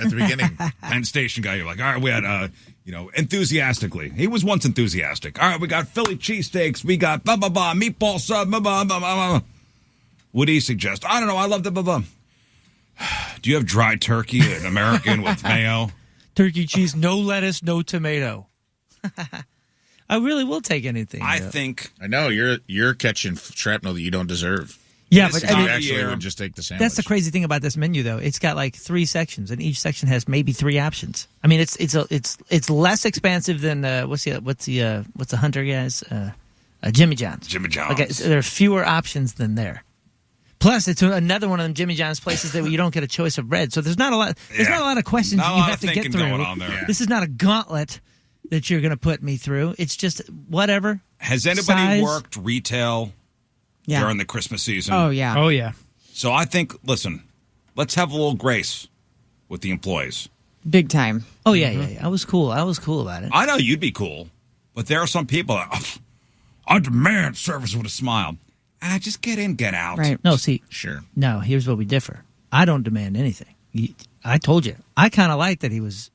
at the beginning. Penn Station guy, you're like, all right, we had, enthusiastically. He was once enthusiastic. All right, we got Philly cheesesteaks. We got meatball sub, What do you suggest? I don't know. I love the Do you have dry turkey, an American with mayo? Turkey cheese, no lettuce, no tomato. I really will take anything. I know you're catching shrapnel that you don't deserve. Yeah, but I mean, you actually would just take the sandwich. That's the crazy thing about this menu, though. It's got like 3 sections, and each section has maybe 3 options. I mean, it's less expansive than what's the Hunter guys? Jimmy John's. Jimmy John's. Okay, so there are fewer options than there. Plus, it's another one of them Jimmy John's places that you don't get a choice of bread. So there's not a lot. There's not a lot of questions you have to get through. Going on there. Yeah. This is not a gauntlet that you're going to put me through. It's just whatever. Has anybody worked retail during the Christmas season? Oh, yeah. Oh, yeah. So I think, listen, let's have a little grace with the employees. Big time. Oh, yeah. I was cool. about it. I know you'd be cool, but there are some people that, I demand service with a smile. Just get in, get out. Right. No, see. Sure. No, here's where we differ. I don't demand anything. I told you. I kind of like that he was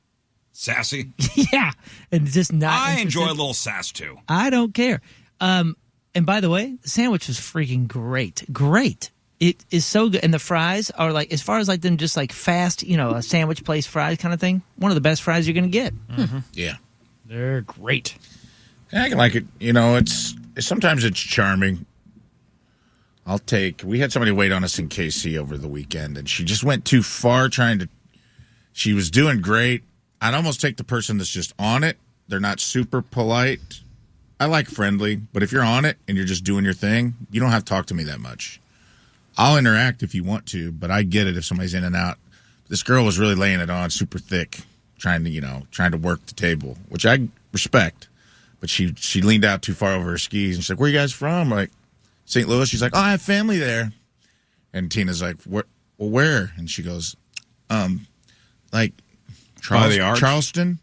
sassy. Yeah, and just not. I enjoy a little sass too. I don't care. And by the way, the sandwich was freaking great. Great. It is so good, and the fries are like, as far as like them, just like fast, a sandwich place fries kind of thing. One of the best fries you're gonna get. Mm-hmm. Yeah, they're great. I can like it. It's sometimes it's charming. We had somebody wait on us in KC over the weekend, and she just went too far she was doing great. I'd almost take the person that's just on it. They're not super polite. I like friendly, but if you're on it and you're just doing your thing, you don't have to talk to me that much. I'll interact if you want to, but I get it if somebody's in and out. This girl was really laying it on super thick, trying to work the table, which I respect, but she leaned out too far over her skis, and she's like, "Where you guys from?" I'm like, St. Louis. She's like, "Oh, I have family there." And Tina's like, where? And she goes, like Charleston.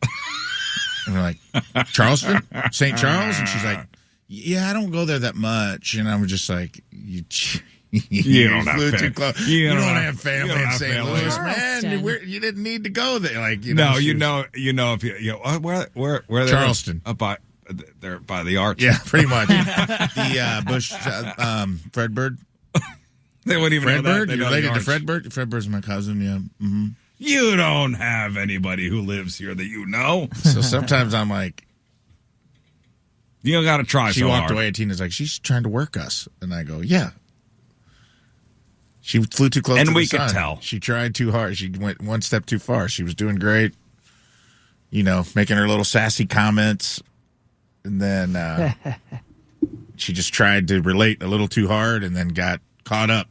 And we're like, Charleston? St. Charles? And she's like, "Yeah, I don't go there that much." And I'm just like, you don't flew have too close. You don't have family in St. Louis, man. You didn't need to go there. Like, where Charleston. Up by the arch. Yeah, pretty much. The Bush, Fredbird. They wouldn't even know that. You're related to Fredbird? Fredbird's my cousin, yeah. Mm-hmm. You don't have anybody who lives here that you know. So sometimes I'm like... You got to try so She walked hard. away and Tina's like, "She's trying to work us." And I go, "Yeah." She flew too close to the sun. And we could tell. She tried too hard. She went one step too far. She was doing great, making her little sassy comments. And then she just tried to relate a little too hard and then got caught up.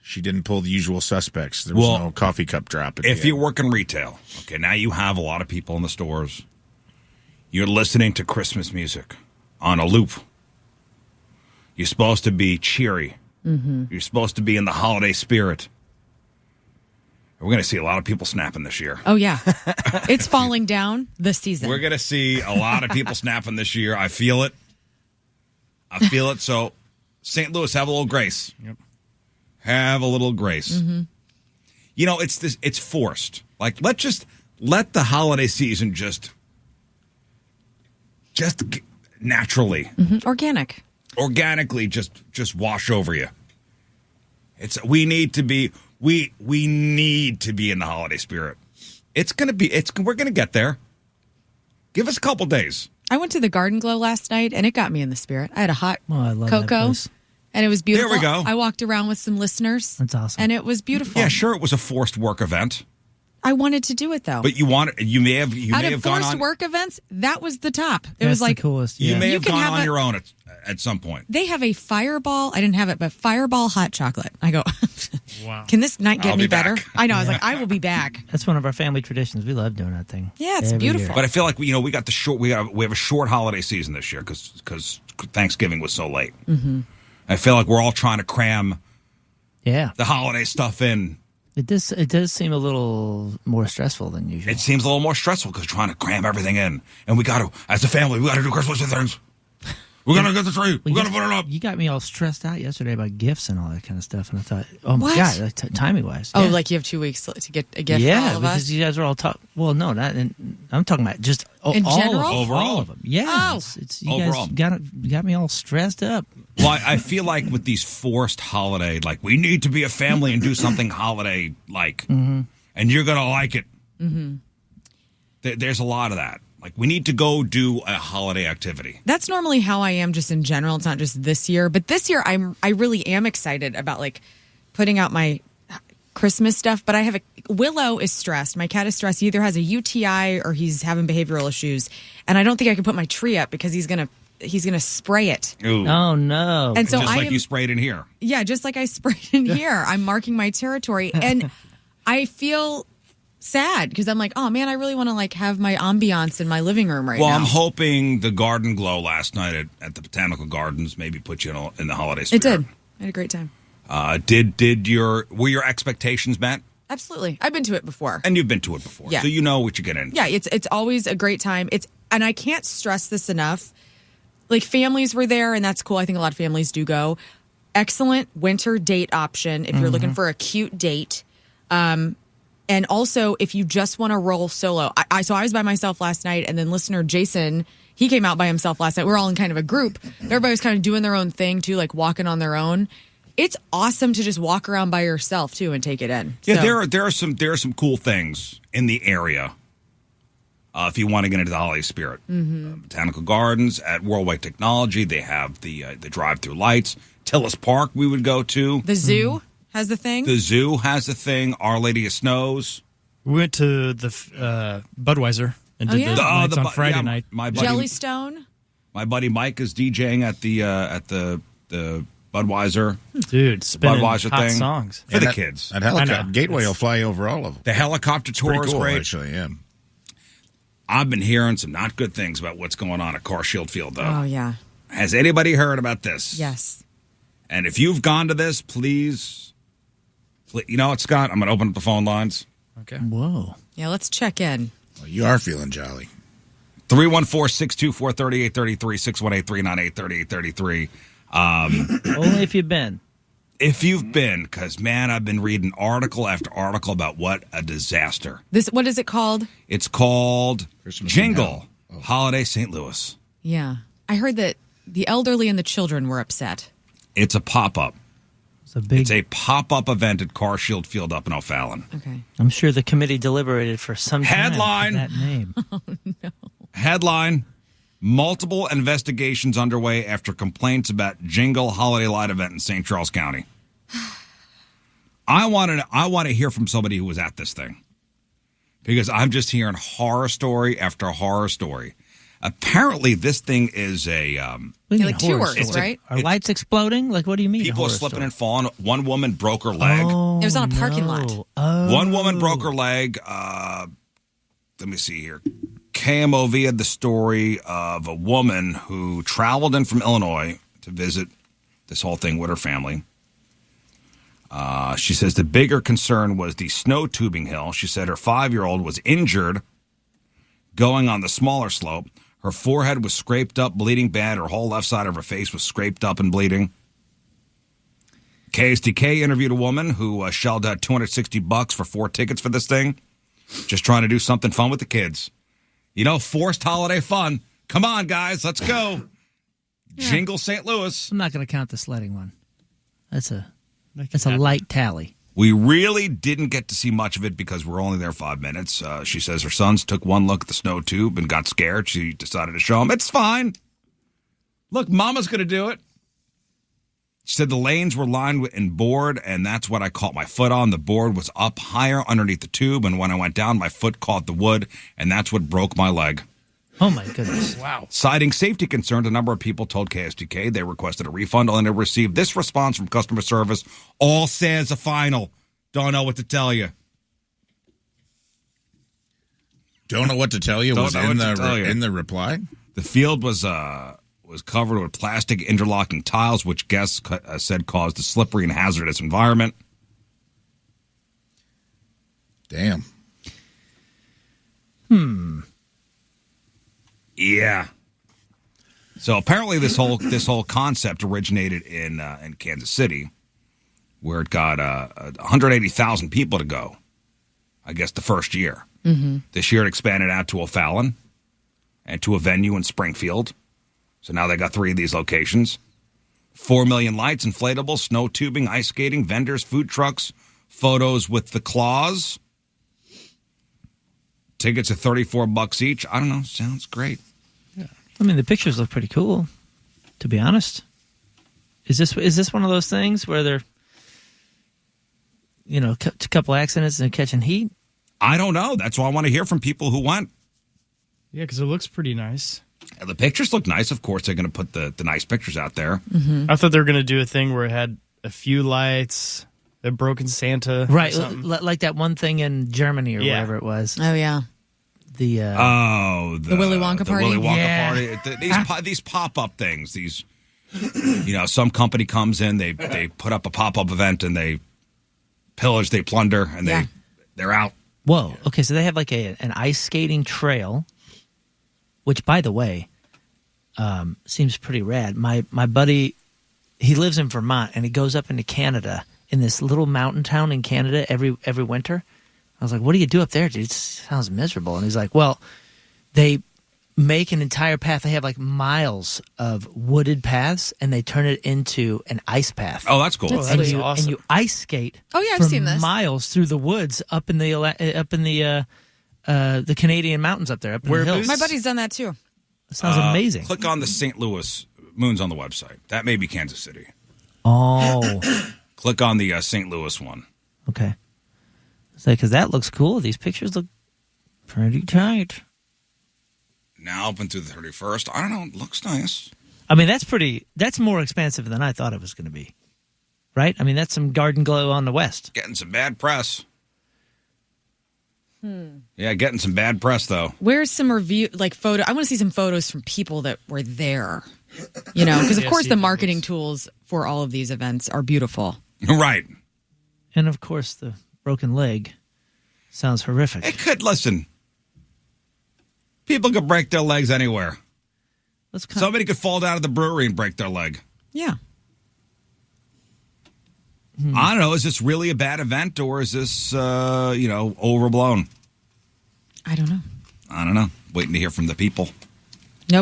She didn't pull the usual suspects. There was no coffee cup drop. If you work in retail, okay, now you have a lot of people in the stores. You're listening to Christmas music on a loop. You're supposed to be cheery. Mm-hmm. You're supposed to be in the holiday spirit. We're going to see a lot of people snapping this year. Oh, yeah. It's falling down this season. We're going to see a lot of people snapping this year. I feel it. So, St. Louis, have a little grace. Yep. Have a little grace. Mm-hmm. It's forced. Like, let the holiday season just naturally. Mm-hmm. Organically just wash over you. We need to be in the holiday spirit. We're gonna get there. Give us a couple days. I went to the Garden Glow last night, and it got me in the spirit. I had a hot I love cocoa, that place. and it was beautiful. There we go. I walked around with some listeners. That's awesome. And it was beautiful. Yeah, sure, it was a forced work event. I wanted to do it, though. But you may have Out of gone forced on work events, that was the top. It That's was like the coolest. You Yeah. may You have can gone have on your own at some point. They have a Fireball. I didn't have it, but Fireball hot chocolate. I go, Wow. Can this night get I'll any be back. better? I know. I was like, I will be back. That's one of our family traditions. We love doing that thing. Yeah, it's Every beautiful. year. But I feel like we have a short holiday season this year because Thanksgiving was so late. Mm-hmm. I feel like we're all trying to cram Yeah. the holiday stuff in. It does seem a little more stressful than usual. It seems a little more stressful because we're trying to cram everything in, and as a family, we got to do Christmas things. We're going to get the tree. We're going to put it up. You got me all stressed out yesterday about gifts and all that kind of stuff, and I thought, oh my What? God, like, timing wise. Oh, like you have 2 weeks to get a gift for all of because us? you guys are all talking. Well, no, not. I'm talking about just In all general? of them, Overall? all of them. Yeah, Oh. it's you Overall. guys got me all stressed up. Well, I feel like with these forced holiday, like we need to be a family and do something holiday-like, and you're going to like it. There's a lot of that. Like, we need to go do a holiday activity. That's normally how I am just in general. It's not just this year. But this year, I really am excited about, like, putting out my Christmas stuff. But Willow is stressed. My cat is stressed. He either has a UTI or he's having behavioral issues. And I don't think I can put my tree up because he's gonna spray it. Ooh. Oh no! And so Just like you sprayed in here. Yeah, just like I sprayed in here. I'm marking my territory. And I feel sad because I'm like, oh man, I really want to like have my ambiance in my living room right now. Well, I'm hoping the garden glow last night at the Botanical Gardens maybe put you in the holiday spirit. It did. I had a great time. Were your expectations met? Absolutely. I've been to it before. And you've been to it before, Yeah. so you know what you get into. Yeah, it's always a great time. And I can't stress this enough. Like families were there, and that's cool. I think a lot of families do go. Excellent winter date option if you're looking for a cute date. And also, if you just want to roll solo. So I was by myself last night, and then listener Jason, he came out by himself last night. We're all in kind of a group. Everybody was kind of doing their own thing, too, like walking on their own. It's awesome to just walk around by yourself, too, and take it in. Yeah, So- there are some cool things in the area. If you want to get into the holiday spirit, Botanical Gardens at Worldwide Technology, they have the drive-through lights. Tillis Park we would go to. The zoo has the thing. The zoo has the thing. Our Lady of Snows. We went to the Budweiser and did yeah. the nights on Bu- Friday yeah, night. My buddy, Jellystone. my buddy Mike is DJing at the Budweiser Dude, spinning Budweiser hot thing songs. for the that- kids. That helicopter I know. gateway will fly over all of them. The helicopter tour Pretty is cool, great. actually. Yeah. I've been hearing some not good things about what's going on at Carshield Field, though. Oh, yeah. Has anybody heard about this? Yes. And if you've gone to this, please, you know what, Scott? I'm going to open up the phone lines. Okay. Whoa! Yeah, let's check in. Well, you are feeling jolly. 314-624-3833, 618-398-3833. Only if you've been. If you've been, because, man, I've been reading article after article about what a disaster. What is it called? It's called Christmas in Jingle Hell. Oh. Holiday St. Louis. Yeah. I heard that the elderly and the children were upset. It's a pop-up. It's a big. It's a pop-up event at Carshield Field up in O'Fallon. Okay. I'm sure the committee deliberated for some time Headline. for that name. Headline: multiple investigations underway after complaints about Jingle Holiday Light event in St. Charles County. I want to hear from somebody who was at this thing, because I'm just hearing horror story after horror story. Apparently, this thing is a What do you Yeah, mean like horror tours, story? right? Are lights exploding? Like, what do you mean? people are horror slipping story? and falling. One woman broke her leg. Oh, It was on a parking lot. no. Oh. One woman broke her leg. Let me see here. KMOV had the story of a woman who traveled in from Illinois to visit this whole thing with her family. She says the bigger concern was the snow tubing hill. She said her 5-year-old was injured going on the smaller slope. Her forehead was scraped up, bleeding bad. Her whole left side of her face was scraped up and bleeding. KSDK interviewed a woman who shelled out $260 for 4 tickets for this thing. Just trying to do something fun with the kids. You know, forced holiday fun. Come on, guys, let's go. Jingle St. Louis. I'm not going to count the sledding one. That's a light tally. We really didn't get to see much of it because we're only there 5 minutes. She says her sons took one look at the snow tube and got scared. She decided to show them. It's fine. Look, Mama's going to do it. She said the lanes were lined in board, and that's what I caught my foot on. The board was up higher underneath the tube, and when I went down, my foot caught the wood, and that's what broke my leg. Oh, my goodness. Wow. Citing safety concerns, a number of people told KSTK they requested a refund, only to receive this response from customer service: all says a final. Don't know what to tell you. Don't know what to tell you. Don't Was know in what to tell you. the reply. The field was covered with plastic interlocking tiles, which guests said caused a slippery and hazardous environment. Damn. Yeah. So apparently this whole concept originated in Kansas City, where it got 180,000 people to go, I guess, the first year. Mm-hmm. This year it expanded out to O'Fallon and to a venue in Springfield. So now they got 3 of these locations. 4 million lights, inflatables, snow tubing, ice skating, vendors, food trucks, photos with the claws. Tickets are $34 each. I don't know. Sounds great. Yeah. I mean, the pictures look pretty cool, to be honest. Is this one of those things where they're, a couple accidents and they're catching heat? I don't know. That's why I want to hear from people who went. Yeah, because it looks pretty nice. And the pictures look nice. Of course, they're going to put the nice pictures out there. Mm-hmm. I thought they were going to do a thing where it had a few lights, a broken Santa. Right, like that one thing in Germany or whatever it was. Oh, yeah. The Willy Wonka party? The Willy Wonka party. These pop-up things. These, some company comes in, they put up a pop-up event, and they pillage, they plunder, and they're out. Whoa. Okay, so they have like an ice skating trail, which, by the way, seems pretty rad. My buddy, he lives in Vermont, and he goes up into Canada, in this little mountain town in Canada every winter. I was like, what do you do up there, dude? It sounds miserable. And he's like, well, they make an entire path. They have like miles of wooded paths, and they turn it into an ice path. Oh, that's cool. That's awesome. And you ice skate. Oh, yeah, I've seen this. Miles through the woods up in the Canadian mountains up there, up in the hills. My buddy's done that too. That sounds amazing. Click on the St. Louis. Moon's on the website. That may be Kansas City. Oh. Click on the St. Louis one. Okay. Because that looks cool. These pictures look pretty tight. Now open through the 31st. I don't know. It looks nice. I mean, that's more expensive than I thought it was going to be. Right? I mean, that's some Garden Glow on the West. Getting some bad press. Yeah, getting some bad press, though. Where's some review, photo? I want to see some photos from people that were there. Because of course the marketing tools for all of these events are beautiful. Right. And of course the broken leg sounds horrific. It could, listen. People could break their legs anywhere. Somebody could fall down at the brewery and break their leg. Yeah. I don't know. Is this really a bad event, or is this, overblown? I don't know. I don't know. Waiting to hear from the people. I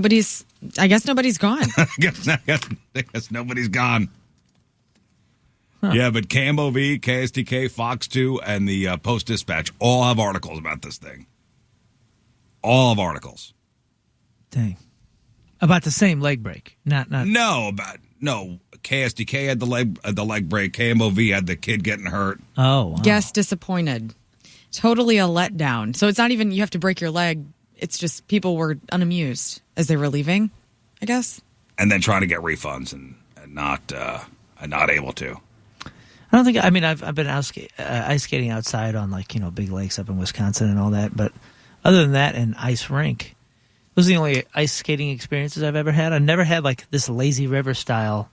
guess nobody's gone. I guess nobody's gone. Huh. Yeah, but KMOV, KSTK, Fox 2, and the Post-Dispatch all have articles about this thing. All have articles. Dang. About the same leg break. Not. No, KSTK had the leg break. KMOV had the kid getting hurt. Oh, wow. Guess disappointed. Totally a letdown. So it's not even you have to break your leg. It's just people were unamused as they were leaving, I guess. And then trying to get refunds and not able to. I don't think. I mean, I've been ice skating outside on big lakes up in Wisconsin and all that, but other than that, an ice rink. Those are the only ice skating experiences I've ever had. I've never had this lazy river style,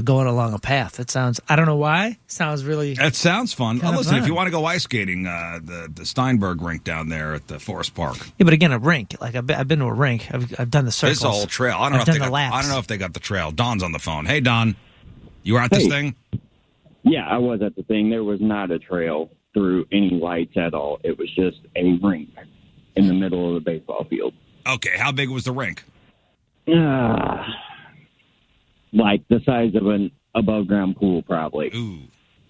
going along a path. It sounds, I don't know why, sounds really. It sounds fun. Listen, fun. If you want to go ice skating, the Steinberg rink down there at the Forest Park. Yeah, but again, a rink. I've been to a rink. I've done the circles. It's a whole trail. I don't know if they got the trail. Don's on the phone. Hey, Don, you were at this thing? Yeah, I was at the thing. There was not a trail through any lights at all. It was just a rink in the middle of the baseball field. Okay, how big was the rink? Like the size of an above-ground pool, probably. Ooh.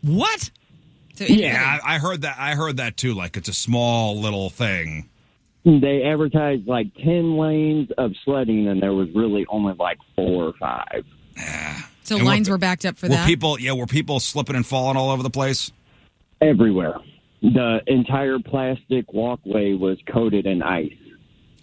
What? Yeah, I heard that. I heard that too. It's a small little thing. They advertised 10 lanes of sledding, and there was really only 4 or 5. Yeah. So lines were backed up for that? Were people slipping and falling all over the place? Everywhere. The entire plastic walkway was coated in ice.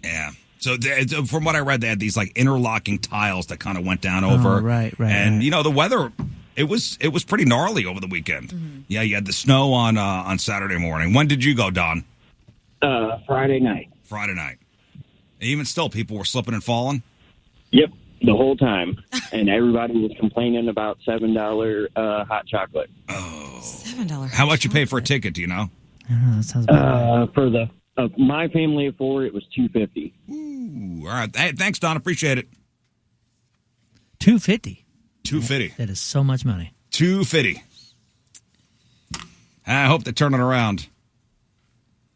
Yeah. So from what I read, they had these interlocking tiles that kind of went down over. Oh, right. And the weather, it was pretty gnarly over the weekend. Mm-hmm. Yeah, you had the snow on Saturday morning. When did you go, Don? Friday night. Friday night. Even still, people were slipping and falling? Yep, the whole time. And everybody was complaining about $7 hot chocolate. Oh. $7. How much you pay for a ticket, do you know? I don't know, that sounds about right. For my family of 4, it was $250. Ooh, all right. Hey, thanks, Don. Appreciate it. $250. $250. That is so much money. $250. I hope they turn it around.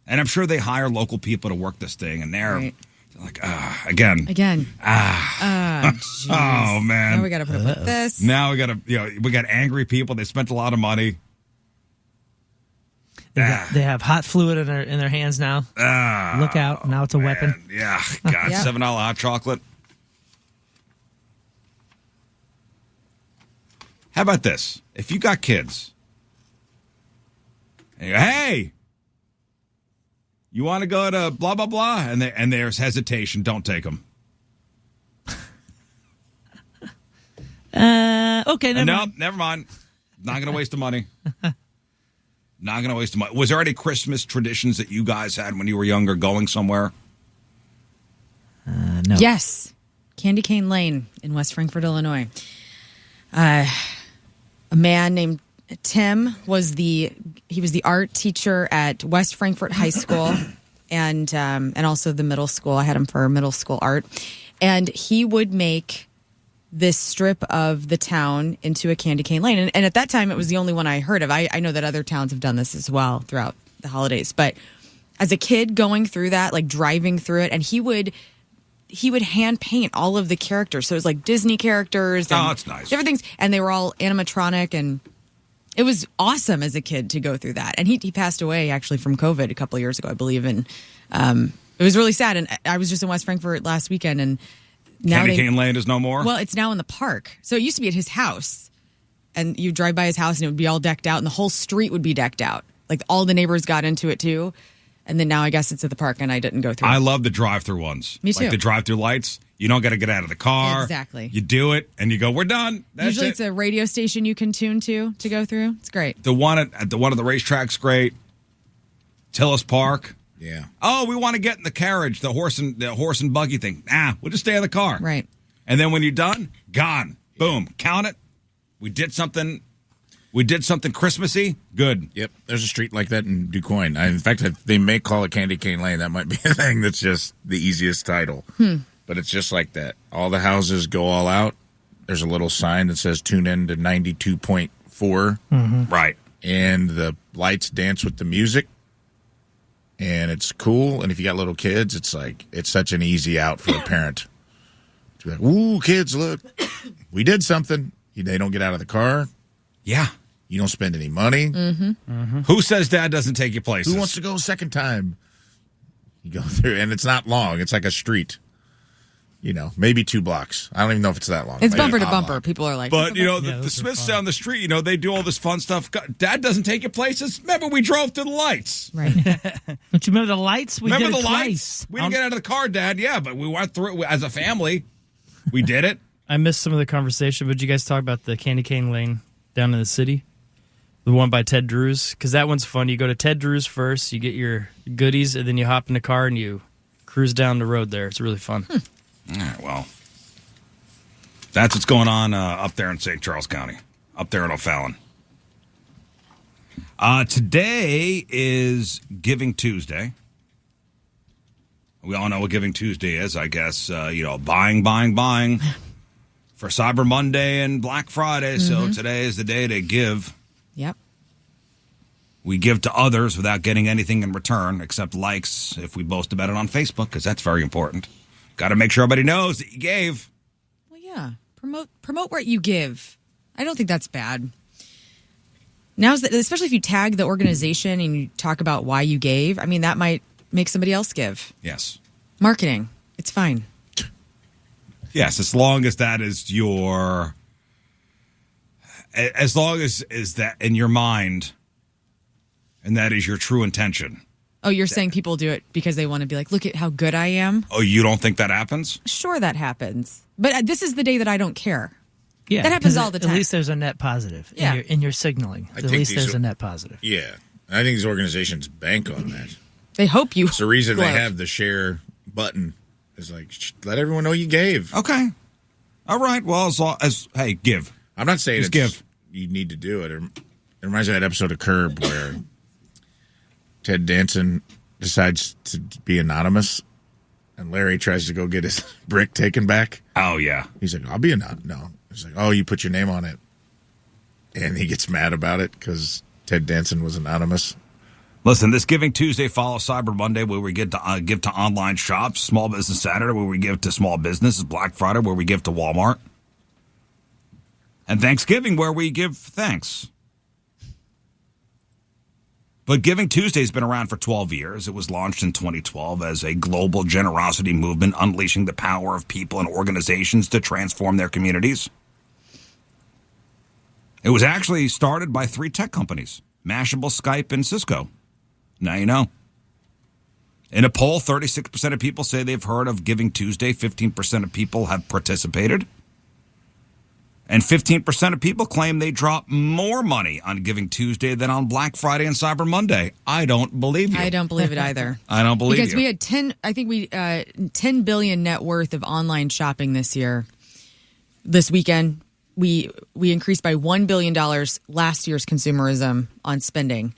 And I'm sure they hire local people to work this thing, and they're like, again. Jeez. Oh, man. Now we got to put up with this. Now we got angry people. They spent a lot of money. They have hot fluid in their hands now. Look out. Now it's a weapon. Yeah. God, Yeah. $7 hot chocolate. How about this? If you got kids, and you go, hey, you want to go to blah, blah, blah, and there's hesitation, don't take them. Okay, Never mind. Not going to waste the money. Not going to waste the money. Was there any Christmas traditions that you guys had when you were younger going somewhere? No. Yes. Candy Cane Lane in West Frankfort, Illinois. A man named Tim was the art teacher at West Frankfort High School and also the middle school. I had him for middle school art. And he would make this strip of the town into a candy cane lane. And at that time, it was the only one I heard of. I know that other towns have done this as well throughout the holidays. But as a kid going through that, like driving through it, and he would hand paint all of the characters. So it was like Disney characters. And that's nice. Different things. And they were all animatronic. And it was awesome as a kid to go through that. And he passed away actually from COVID a couple of years ago, I believe. And it was really sad. And I was just in West Frankfort last weekend, and now Candy Cane Lane is no more? Well, it's now in the park. So it used to be at his house. And you drive by his house and it would be all decked out and the whole street would be decked out. Like all the neighbors got into it too. And then now I guess it's at the park and I didn't go through. I love the drive-through ones. Me too. Like the drive-through lights. You don't got to get out of the car. Exactly. You do it and you go, we're done. That's Usually it. it's a radio station you can tune to go through. It's great. The one at the one of the racetracks, great. Tillis Park. Yeah. Oh, we want to get in the carriage, the horse and buggy thing. We'll just stay in the car. Right. And then when you're done, gone. Boom. Count it. We did something Christmassy. Good. Yep. There's a street like that in DuQuoin. In fact, they may call it Candy Cane Lane. That might be a thing that's just the easiest title. But it's just like that. All the houses go all out. There's a little sign that says tune in to 92.4. Right. And the lights dance with the music. And it's cool. And if you got little kids, it's such an easy out for a parent. To be like, ooh, kids, look. We did something. They don't get out of the car. Yeah. You don't spend any money. Who says dad doesn't take you places? Who wants to go a second time? You go through, and it's not long. It's like a street. Maybe 2 blocks. I don't even know if it's that long. It's Maybe bumper a to block. bumper. People are like, But, the Smiths down the street, they do all this fun stuff. Dad doesn't take you places. Remember, we drove to the lights. right. Don't you remember the lights? We Remember did the it lights? twice. We didn't get out of the car, Dad. Yeah, but we went through it as a family. We did it. I missed some of the conversation, but did you guys talk about the Candy Cane Lane down in the city? The one by Ted Drew's? Because that one's fun. You go to Ted Drew's first, you get your goodies, and then you hop in the car and you cruise down the road there. It's really fun. All right, well, that's what's going on up there in St. Charles County, up there in O'Fallon. Today is Giving Tuesday. We all know what Giving Tuesday is, I guess. Buying for Cyber Monday and Black Friday. So today is the day to give. Yep. We give to others without getting anything in return except likes if we boast about it on Facebook, because that's very important. Got to make sure everybody knows that you gave. Well, yeah. Promote what you give. I don't think that's bad. Especially if you tag the organization and you talk about why you gave. I mean, that might make somebody else give. Yes. Marketing. It's fine. Yes, as long as that is as long as is that in your mind and that is your true intention. Oh, you're saying people do it because they want to be like, look at how good I am? Oh, you don't think that happens? Sure, that happens. But this is the day that I don't care. Yeah, That happens 'cause all the time. At least there's a net positive Yeah. in your signaling. At think least these there's are- a net positive. Yeah. I think these organizations bank on that. They hope you. It's the reason they gloat. have the share button. Is like, let everyone know you gave. Okay. All right. Well, hey, give. I'm not saying Just it's, give. you need to do it. It reminds me of that episode of Curb where Ted Danson decides to be anonymous and Larry tries to go get his brick taken back. Oh, yeah. He's like, I'll be anonymous. No. He's like, oh, you put your name on it. And he gets mad about it because Ted Danson was anonymous. Listen, this Giving Tuesday follows Cyber Monday, where we get to give to online shops, Small Business Saturday, where we give to small businesses, Black Friday, where we give to Walmart, and Thanksgiving, where we give thanks. But Giving Tuesday has been around for 12 years. It was launched in 2012 as a global generosity movement, unleashing the power of people and organizations to transform their communities. It was actually started by 3 tech companies, Mashable, Skype, and Cisco. Now you know. In a poll, 36% of people say they've heard of Giving Tuesday. 15% of people have participated. And 15% of people claim they drop more money on Giving Tuesday than on Black Friday and Cyber Monday. I don't believe you. I don't believe it either. I don't believe because you. Because we had 10 billion net worth of online shopping this year. This weekend, we increased by $1 billion last year's consumerism on spending.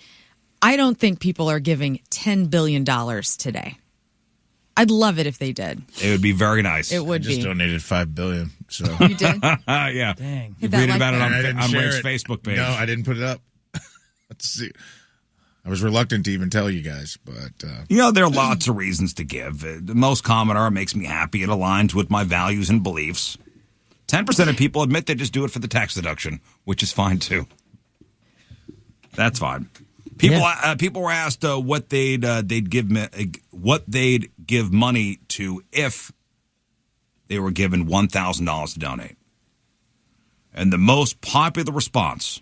I don't think people are giving $10 billion today. I'd love it if they did. It would be very nice. It would I just be. donated $5 billion. So You did? Yeah. Dang. You that read like about that? it I didn't on share Ray's it. Facebook page. No, I didn't put it up. Let's see. I was reluctant to even tell you guys, but You know, there are lots of reasons to give. The most common are, it makes me happy, it aligns with my values and beliefs. 10% of people admit they just do it for the tax deduction, which is fine too. That's fine. People were asked what they'd give money to if they were given $1,000 to donate, and the most popular response.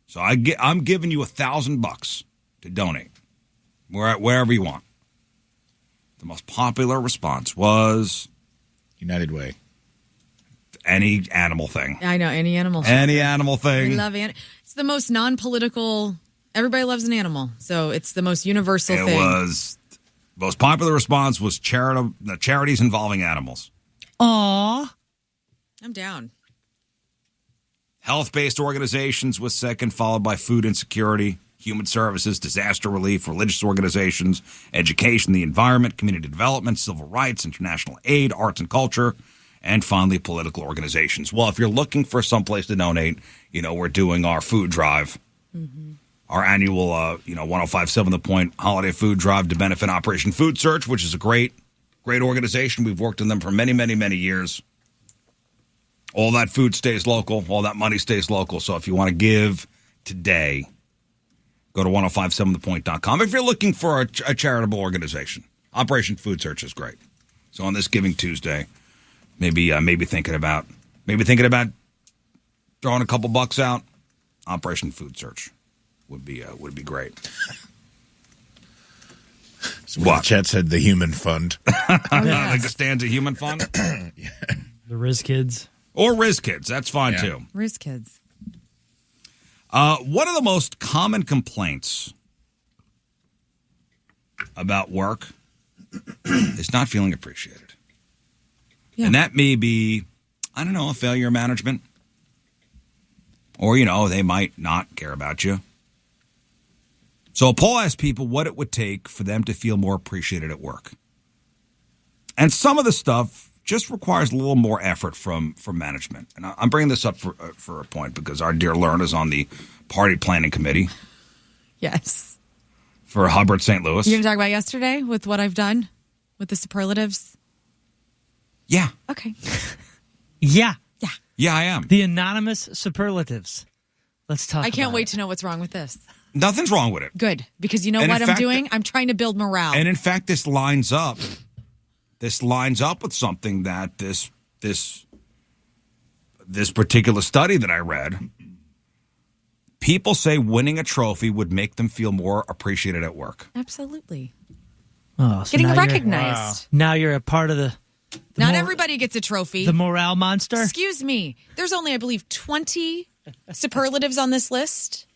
So I'm giving you $1,000 to donate, wherever you want. The most popular response was United Way. any animal thing. I know, any animal. Any animal thing. I love it's the most non-political. Everybody loves an animal, so it's the most universal thing. It was most popular response was charities involving animals. Aw. I'm down. Health-based organizations was second, followed by food insecurity, human services, disaster relief, religious organizations, education, the environment, community development, civil rights, international aid, arts and culture, and finally political organizations. Well, if you're looking for someplace to donate, we're doing our food drive. Mm-hmm. Our annual, 105.7 The Point holiday food drive to benefit Operation Food Search, which is a great organization. We've worked with them for many, many, many years. All that food stays local. All that money stays local. So if you want to give today, go to 1057thepoint.com. If you're looking for a charitable organization, Operation Food Search is great. So on this Giving Tuesday, maybe thinking about throwing a couple bucks out. Operation Food Search would be great. So what? The chat said the Human Fund. Like the Stanza Human Fund? The Riz Kids. Or Riz Kids. That's fine, too. Riz Kids. One of the most common complaints about work is not feeling appreciated. Yeah. And that may be, a failure of management. Or, they might not care about you. So a poll asked people what it would take for them to feel more appreciated at work. And some of the stuff just requires a little more effort from management. And I'm bringing this up for a point because our dear Learn is on the party planning committee. Yes. For Hubbard St. Louis. You going to talk about yesterday with what I've done with the superlatives? Yeah. Okay. Yeah. Yeah. Yeah, I am. The anonymous superlatives. Let's talk I can't about wait it. to know what's wrong with this. Nothing's wrong with it. Good. Because you know And what in I'm fact, doing? I'm trying to build morale. And in fact, this lines up with something that this particular study that I read. People say winning a trophy would make them feel more appreciated at work. Absolutely. Oh, so Getting now recognized. Now you're a part of the Not everybody gets a trophy. The morale monster? Excuse me. There's only, I believe, 20 superlatives on this list.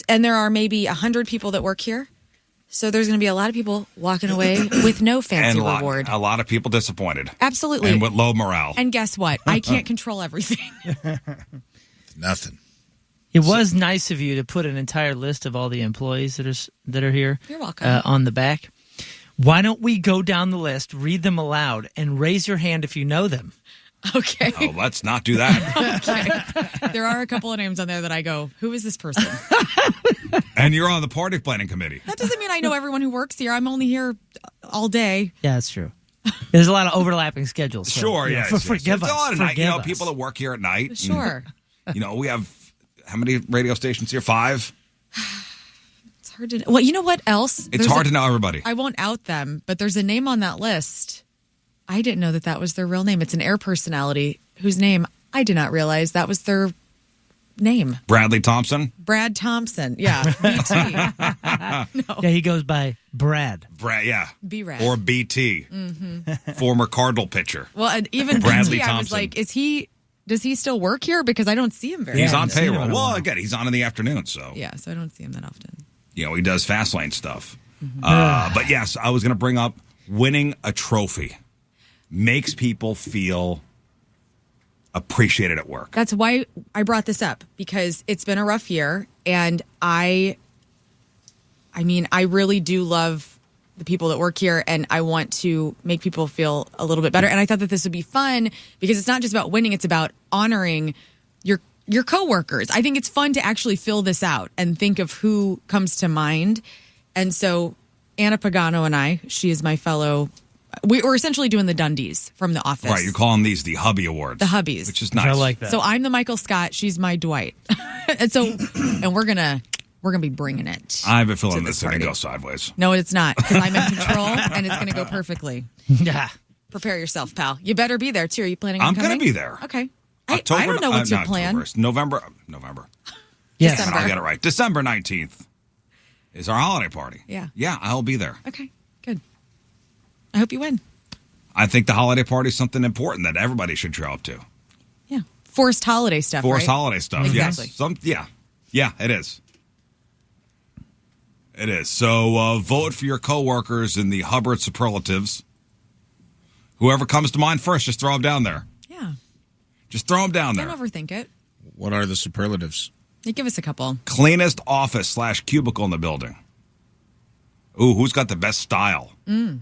And there are maybe 100 people that work here. So there's going to be a lot of people walking away with no fancy reward. A lot of people disappointed. Absolutely. And with low morale. And guess what? I can't control everything. Nothing. It was nice of you to put an entire list of all the employees that are here. You're welcome. On the back. Why don't we go down the list, read them aloud, and raise your hand if you know them? Okay. Oh, let's not do that. Okay. There are a couple of names on there that I go, who is this person? And you're on the party planning committee. That doesn't mean I know everyone who works here. I'm only here all day. Yeah, that's true. There's a lot of overlapping schedules. So, Sure, you know, yes. forgive It's a lot us. of night, Forgive us. people that work here at night. Sure. We have how many radio stations here? 5? It's hard to know. Well, you know what else? It's hard to know everybody. I won't out them, but there's a name on that list. I didn't know that was their real name. It's an air personality whose name I did not realize that was their name. Bradley Thompson? Brad Thompson. Yeah. BT. No. Yeah, he goes by Brad. Brad, yeah. B-Rad. Or BT. Former Cardinal pitcher. Well, and even Bradley BT, I was Thompson. like, does he still work here? Because I don't see him very He's often. on seen him payroll. in a Well, while. again, he's on in the afternoon, so. Yeah, so I don't see him that often. He does fast lane stuff. But yes, I was going to bring up winning a trophy makes people feel appreciated at work. That's why I brought this up, because it's been a rough year, and I really do love the people that work here, and I want to make people feel a little bit better. And I thought that this would be fun because it's not just about winning, it's about honoring your coworkers. I think it's fun to actually fill this out and think of who comes to mind. And so Anna Pagano and I, she is my fellow, we're essentially doing the Dundies from The Office. Right, you're calling these the Hubby Awards. The Hubbies. Which is I nice. like that. So I'm the Michael Scott, she's my Dwight. and we're gonna be bringing it. I have a feeling to this is this going to party. go sideways. No, it's not, because I'm in control and it's gonna go perfectly. Yeah. Prepare yourself, pal. You better be there too. Are you planning on I'm coming? going to be there. Okay. I don't know what's your not plan. October, it's November. Yes. December. I'll get it right. December 19th is our holiday party. Yeah. Yeah, I'll be there. Okay, good. I hope you win. I think the holiday party is something important that everybody should show up to. Yeah. Forced holiday stuff, Forced right? holiday stuff. Exactly. Yes. Yeah, it is. It is. So vote for your coworkers in the Hubbard superlatives. Whoever comes to mind first, just throw them down there. Yeah. Just throw them down there. Don't overthink it. What are the superlatives? Yeah, give us a couple. Cleanest office / cubicle in the building. Ooh, who's got the best style? I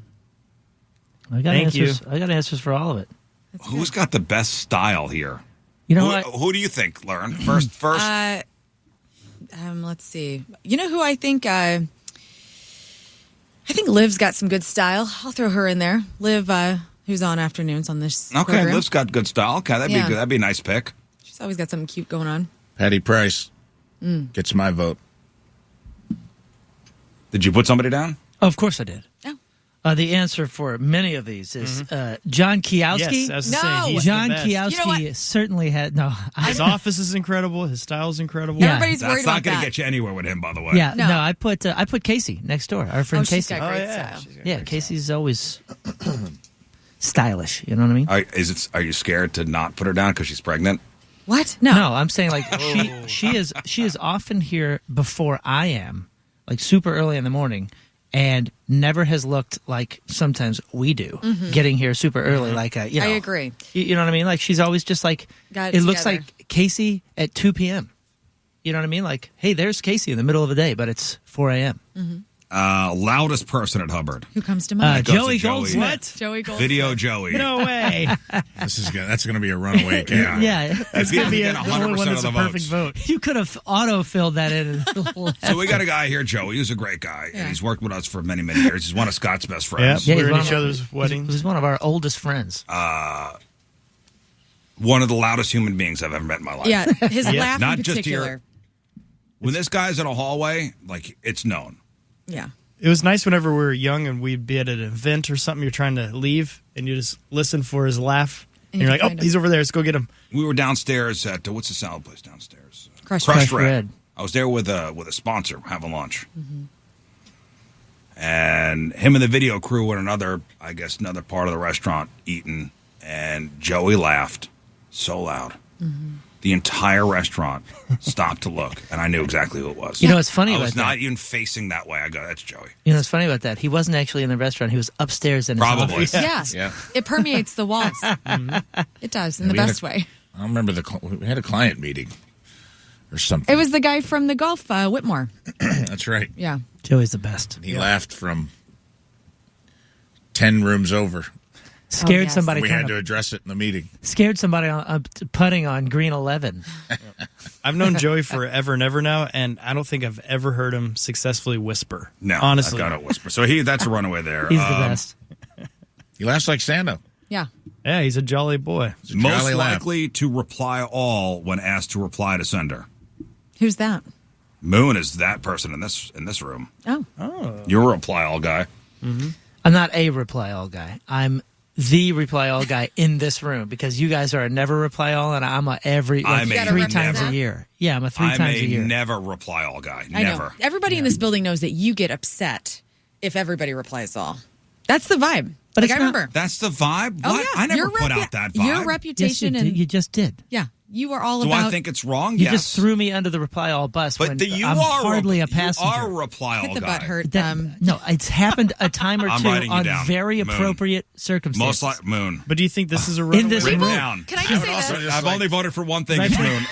got Thank answers. I got answers for all of it. Who's got the best style here? You know what? Who do you think, Lauren? First. Let's see. You know who I think? I think Liv's got some good style. I'll throw her in there. Liv, who's on afternoons on this Okay, program. Liv's got good style. Okay, that'd be Yeah. good. That'd be a nice pick. She's always got something cute going on. Patty Price gets my vote. Did you put somebody down? Of course I did. Oh. The answer for many of these is John Kiowski. Yes, I was No. saying he's John the best. Kiowski You know what? certainly had no. His office is incredible. His style is incredible. Yeah. Everybody's worried That's not about going to that. get you anywhere with him, by the way. Yeah, No. no. I put Casey next door. Our friend Oh, she's Casey. got great yeah. style. Yeah, Casey's always stylish. You know what I mean? Are you scared to not put her down because she's pregnant? What? No. No, I'm saying like she is often here before I am, like super early in the morning, and never has looked like sometimes we do, getting here super early. Like you know, I agree. You know what I mean? Like she's always just like Got it it looks together. like Casey at 2 p.m. You know what I mean? Like, hey, there's Casey in the middle of the day, but it's 4 a.m. Loudest person at Hubbard. Who comes to mind? goes to Joey Joey. Goldsmith. Joey Gold. Video Joey. No way. That's gonna be a runaway game. Yeah, If he doesn't be get the only 100% one of that's the a perfect votes. vote. you could have auto-filled that in. So we got a guy here, Joey, who's a great guy, Yeah. and he's worked with us for many, many years. He's one of Scott's best Yeah, friends. Yeah, we're he's in one each of- other's weddings. He's one of our oldest friends. One of the loudest human beings I've ever met in my life. Yeah, his laugh Not in just particular. here. When this guy's in a hallway, like, it's known. Yeah. It was nice whenever we were young and we'd be at an event or something. You're trying to leave and you just listen for his laugh. And you you're like, can oh, find he's over there. Let's go get him. We were downstairs at, what's the salad place downstairs? Crushed Red. I was there with a sponsor having lunch. And him and the video crew were in another part of the restaurant eating. And Joey laughed so loud. The entire restaurant stopped to look. And I knew exactly who it was. You know what's funny I about was that? not even facing that way. I go, that's Joey. You know what's funny about that? He wasn't actually in the restaurant. He was upstairs in his Probably. office. Yeah. Yeah. It permeates the walls. It does, in the We had best a- way. I remember we had a client meeting or something. It was the guy from the golf, Whitmore. That's right. Yeah. Joey's the best. He laughed from 10 rooms over. Scared yes. somebody. We trying had to address it in the meeting. Scared somebody on putting on green 11. I've known Joey forever and ever now, and I don't think I've ever heard him successfully whisper. No, honestly. I've got to whisper. So that's a runaway there. He's the best. He laughs like Santa. Yeah. Yeah, he's a jolly boy. It's a Most jolly laugh. likely to reply all when asked to reply to sender. Who's that? Moon is that person in this room. Oh. You're a reply all guy. I'm not a reply all guy. I'm the reply all guy in this room because you guys are a never reply all, and I'm a every I'm a three never. times a year. Yeah, I'm a three I'm times a a year. never reply all guy. I Never. know. Everybody in this building knows that you get upset if everybody replies all. That's the vibe. But Like, it's I not- remember. That's the vibe? Oh, What? yeah. I never Your put out that vibe. Your Yes, you reputation did. You just did. yeah, you are all Do about. I think it's wrong? You yes. just threw me under the reply all bus. But when you I'm are hardly a You passenger. are a reply all hit the guy. butt hurt. That- no, it's happened a time or I'm two writing you on down. very Moon. appropriate circumstances. Most like Moon. But do you think this is a runaway? In this Written room. down. Can I just say also this? just I've like- only voted for one thing. Right. It's Moon.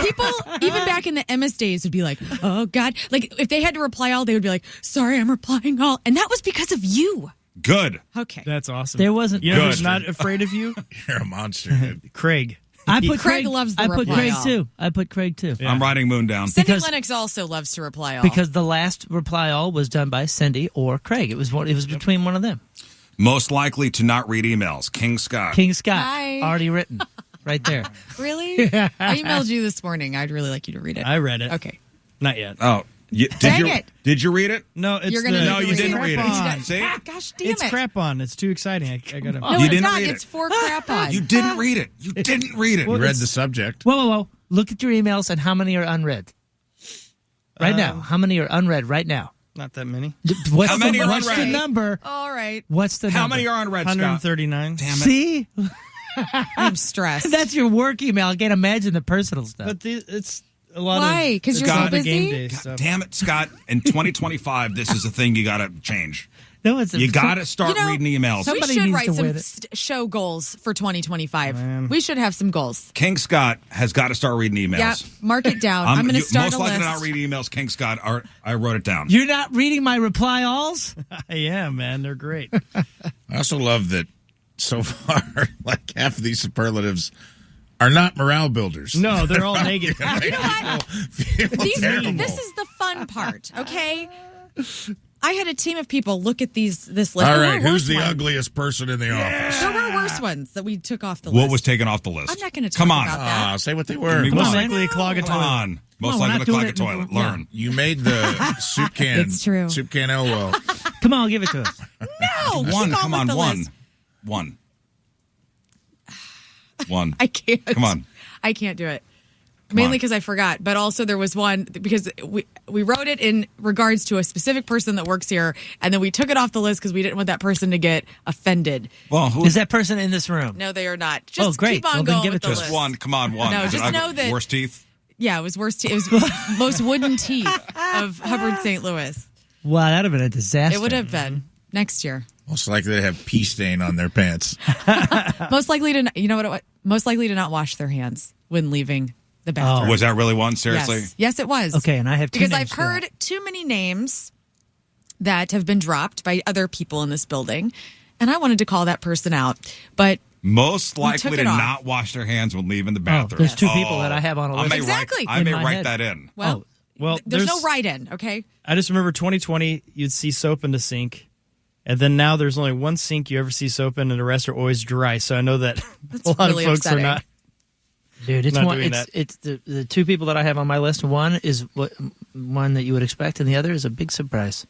People, even back in the MS days, would be like, "Oh God!" Like if they had to reply all, they would be like, "Sorry, I'm replying all," and that was because of you. Good. Okay. That's awesome. There wasn't. You know Good. who's not afraid of you? You're a monster, dude. Craig. I put Craig loves the I put reply Craig all. too. I put Craig too. Yeah. I'm writing Moon down. Cindy because- Lennox also loves to reply all. Because the last reply all was done by Cindy or Craig. It was between one of them. Most likely to not read emails. King Scott. King Scott Hi. already written right there. really, I emailed you this morning. I'd really like you to read it. I read it. Okay. Not yet. Oh. Dang it. Did you read it? No, it's You're gonna the, need No, to you read didn't it. read Crap it. See? Gosh damn It's it! crap on. It's too exciting. I gotta. No, You it's didn't not. read it. It's for crap on. You didn't read it. You didn't read it. You read the subject. Whoa. Look at your emails and how many are unread. Right now. How many are unread right now? Not that many. What's, How many are what's the unread? number? All right. What's the How number? many are on red, Scott? 139. Damn it. See? I'm stressed. That's your work email. I can't imagine the personal stuff. But it's a lot Why? of. 'Cause you're it's so a lot of busy? Game day God stuff. damn it, Scott. In 2025, this is a thing you got to change. No, it's You got to start You know, reading emails. we Somebody should needs write to some win it. show goals for 2025. Man. We should have some goals. King Scott has got to start reading emails. Yeah, mark it down. I'm going to start most a likely list. to not read emails. King Scott. I wrote it down. You're not reading my reply alls? Yeah, man, they're great. I also love that so far, like half of these superlatives are not morale builders. No, they're all negative. You know what? Feel terrible. This is the fun part, okay? I had a team of people look at this list. All There right, were who's worse the ones. ugliest person in the office? There were worse ones that we took off the list. What was taken off the list? I'm not going to talk Come on. about that. Say what they were. Give me Come Most on. likely to clog a Come toilet. on. Most No, we're likely not to clog doing a it. toilet. Yeah. Learn. You made the soup can. It's true. Soup can LOL. Come on, give it to us. No, One. keep Come on on. with the One. list. One. I can't. Come on. I can't do it. Mainly on. because I forgot, but also there was one because we wrote it in regards to a specific person that works here, and then we took it off the list because we didn't want that person to get offended. Well, who Is that person in this room? No, they are not. Just Oh, great. keep on Well, then going give it with to the us. list. just one? Come on, one. No, Is it just ugly? know that- Worst teeth. Yeah, it was worst. It was most wooden teeth of Hubbard, St. Louis. Wow, that'd have been a disaster. It would have been next year. Most likely to have pee stain on their pants. Most likely to, you know what? Most likely to not wash their hands when leaving the bathroom. Was that really one? Seriously? Yes, it was. Okay, and I have two because names I've for that. heard too many names that have been dropped by other people in this building, and I wanted to call that person out. But Most likely took to it off. not wash their hands when leaving the bathroom. there's two people that I have on a I list. may Exactly. I in may my write head. that in. well, Well, there's no write-in. Okay. I just remember 2020, you'd see soap in the sink. And then now there's only one sink you ever see soap in, and the rest are always dry. So I know that That's a lot really of folks upsetting. are not. Dude, it's Not one. doing It's the two people that I have on my list. One is one that you would expect, and the other is a big surprise.